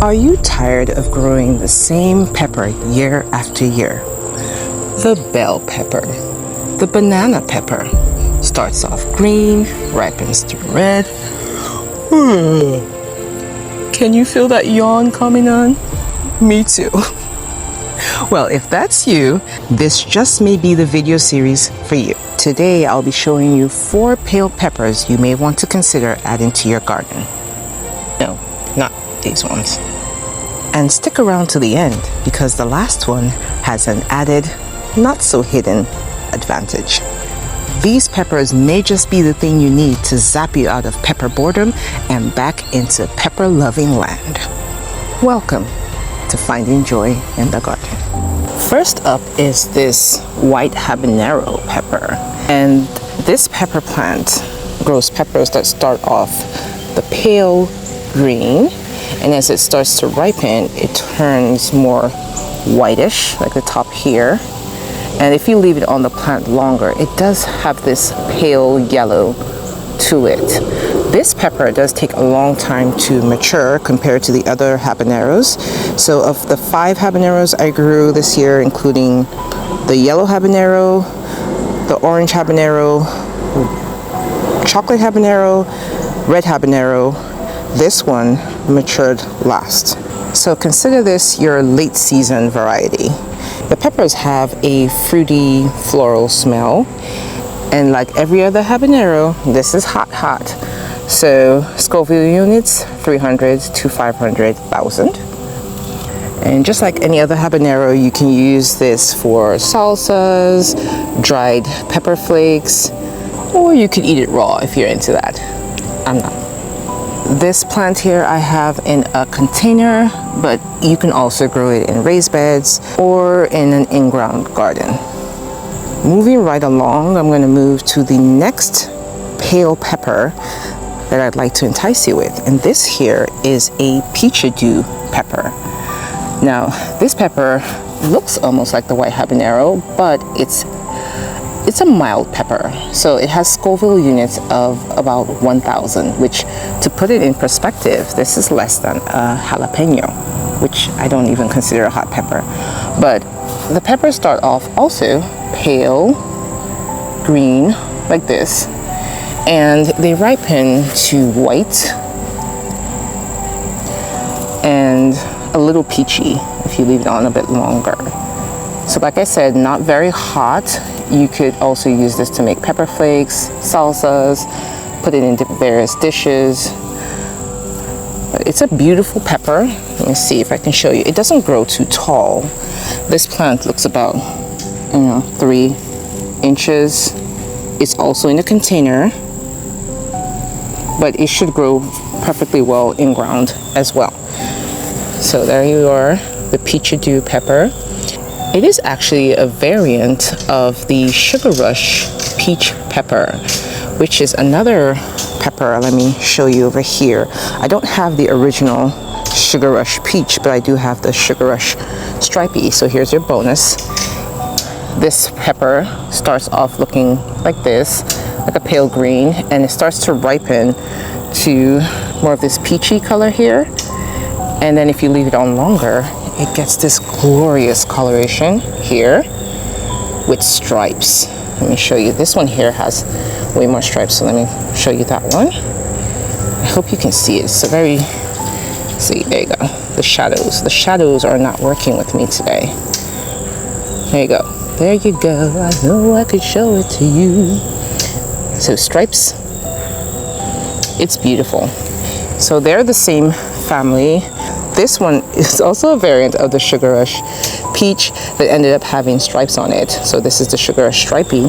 Are you tired of growing the same pepper year after year? The bell pepper, the banana pepper, starts off green, ripens to red. Can you feel that yawn coming on? Me too. Well, if that's you, this just may be the video series for you. Today, I'll be showing you 4 pale peppers you may want to consider adding to your garden. No, not these ones. And stick around to the end because the last one has an added, not so hidden advantage. These peppers may just be the thing you need to zap you out of pepper boredom and back into pepper loving land. Welcome to Finding Joy in the Garden. First up is this white habanero pepper. And this pepper plant grows peppers that start off the pale green, and as it starts to ripen, it turns more whitish, like the top here. And if you leave it on the plant longer, it does have this pale yellow to it. This pepper does take a long time to mature compared to the other habaneros. So of the 5 habaneros I grew this year, including the yellow habanero, the orange habanero, chocolate habanero, red habanero, this one matured last. So consider this your late season variety. The peppers have a fruity floral smell, and like every other habanero, this is hot. So Scoville units, 300 to 500,000. And just like any other habanero, you can use this for salsas, dried pepper flakes, or you could eat it raw if you're into that. I'm not. This plant here I have in a container, but you can also grow it in raised beds or in an in-ground garden. Moving right along, I'm going to move to the next pale pepper that I'd like to entice you with. And this here is a Peachadew pepper. Now, this pepper looks almost like the white habanero, but it's a mild pepper. So it has Scoville units of about 1,000, which, to put it in perspective, this is less than a jalapeno, which I don't even consider a hot pepper. But the peppers start off also pale green like this, and they ripen to white and a little peachy if you leave it on a bit longer. So like I said, not very hot. You could also use this to make pepper flakes, salsas, put it in various dishes. But it's a beautiful pepper. Let me see if I can show you. It doesn't grow too tall. This plant looks about 3 inches. It's also in a container, but it should grow perfectly well in ground as well. So there you are, the Peachadew pepper. It is actually a variant of the Sugar Rush peach pepper, which is another pepper. Let me show you over here. I don't have the original Sugar Rush peach, but I do have the Sugar Rush Stripey. So here's your bonus. This pepper starts off looking like this, like a pale green, and it starts to ripen to more of this peachy color here. And then if you leave it on longer, it gets this glorious coloration here with stripes. Let me show you. This one here has way more stripes, so let me show you that one. I hope you can see it. It's a very, see, there you go. The shadows are not working with me today. There you go. There you go. I know I could show it to you. So stripes, it's beautiful. So they're the same family. This one is also a variant of the Sugar Rush peach that ended up having stripes on it. So this is the Sugar Rush Stripey,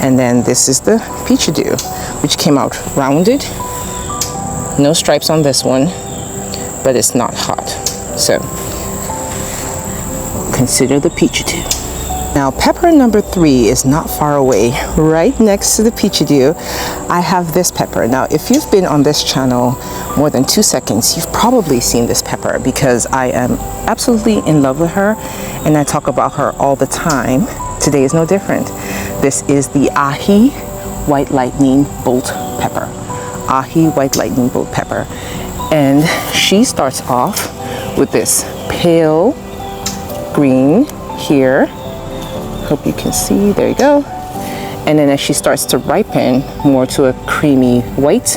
and then this is the Peachadew, which came out rounded. No stripes on this one, but it's not hot. So consider the Peachadew. Now, pepper number 3 is not far away. Right next to the Peachadew, I have this pepper. Now, if you've been on this channel more than 2 seconds, you've probably seen this pepper because I am absolutely in love with her and I talk about her all the time. Today is no different. This is the Ahi White Lightning Bolt Pepper. Ahi White Lightning Bolt Pepper. And she starts off with this pale green here. Hope you can see, there you go. And then as she starts to ripen more to a creamy white,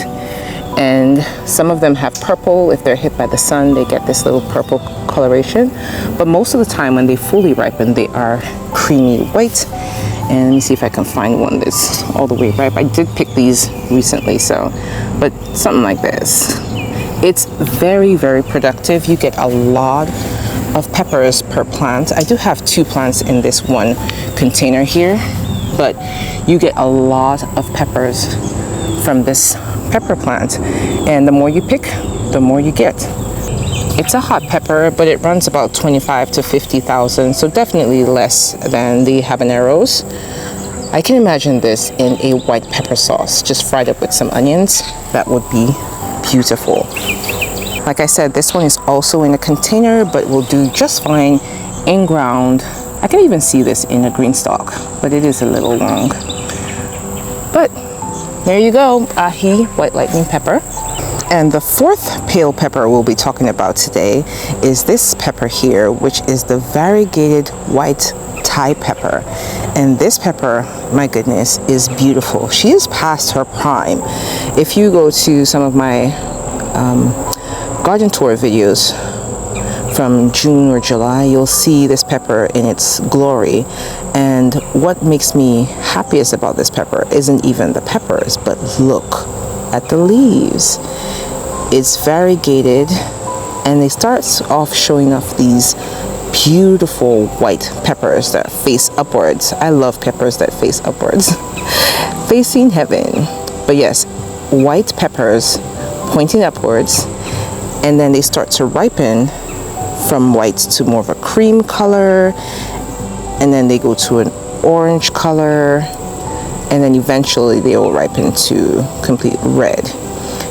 and some of them have purple. If they're hit by the sun, they get this little purple coloration. But most of the time when they fully ripen, they are creamy white. And let me see if I can find one that's all the way ripe. I did pick these recently, but something like this. It's very, very productive. You get a lot of peppers per plant. I do have 2 plants in this one container here, but you get a lot of peppers from this pepper plant, and the more you pick, the more you get. It's a hot pepper, but it runs about 25 to 50,000, so definitely less than the habaneros. I can imagine this in a white pepper sauce, just fried up with some onions. That would be beautiful. Like I said, this one is also in a container, but will do just fine in ground. I can even see this in a green stalk, but it is a little long. But there you go, ahi, white lightning pepper. And the 4th pale pepper we'll be talking about today is this pepper here, which is the variegated white Thai pepper. And this pepper, my goodness, is beautiful. She is past her prime. If you go to some of my garden tour videos from June or July, you'll see this pepper in its glory. And what makes me happiest about this pepper isn't even the peppers, but look at the leaves. It's variegated, and they start off showing off these beautiful white peppers that face upwards. I love peppers that face upwards. Facing heaven. But yes, white peppers pointing upwards, and then they start to ripen from white to more of a cream color, and then they go to an orange color, and then eventually they will ripen to complete red.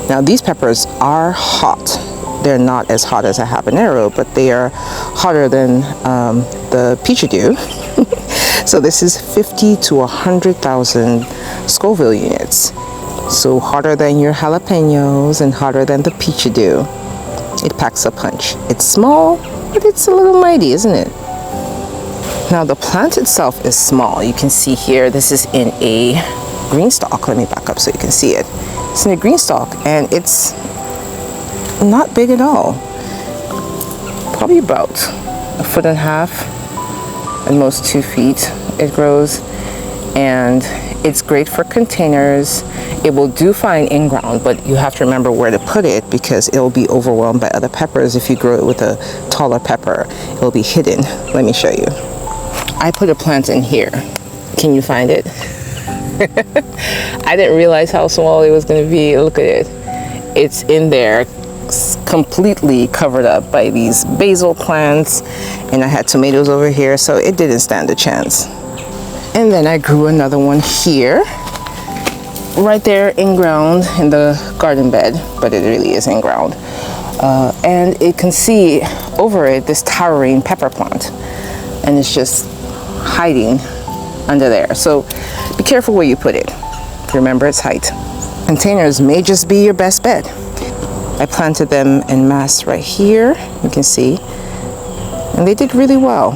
Now these peppers are hot. They're not as hot as a habanero, but they are hotter than the Peachadew. So this is 50 to 100,000 Scoville units. So hotter than your jalapenos and hotter than the Peachadew. It packs a punch. It's small, but it's a little mighty, isn't it? Now the plant itself is small. You can see here, this is in a green stalk. Let me back up so you can see it. It's in a green stalk, and it's not big at all. Probably about 1.5 feet, at most 2 feet it grows, and it's great for containers. It will do fine in ground, but you have to remember where to put it because it will be overwhelmed by other peppers. If you grow it with a taller pepper, it will be hidden. Let me show you. I put a plant in here. Can you find it? I didn't realize how small it was going to be. Look at it. It's in there, completely covered up by these basil plants, and I had tomatoes over here, so it didn't stand a chance. And then I grew another one here, right there in ground in the garden bed, but it really is in ground. And it can see over it this towering pepper plant, and it's just hiding under there. So be careful where you put it. Remember its height. Containers may just be your best bet. I planted them en masse right here, you can see, and they did really well.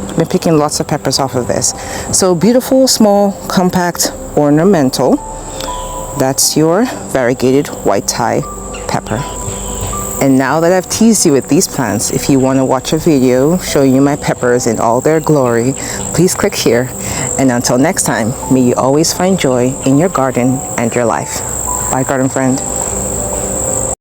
I've been picking lots of peppers off of this. So beautiful, small, compact, ornamental. That's your variegated white Thai pepper. And now that I've teased you with these plants, if you want to watch a video showing you my peppers in all their glory, please click here. And until next time, may you always find joy in your garden and your life. Bye, garden friend.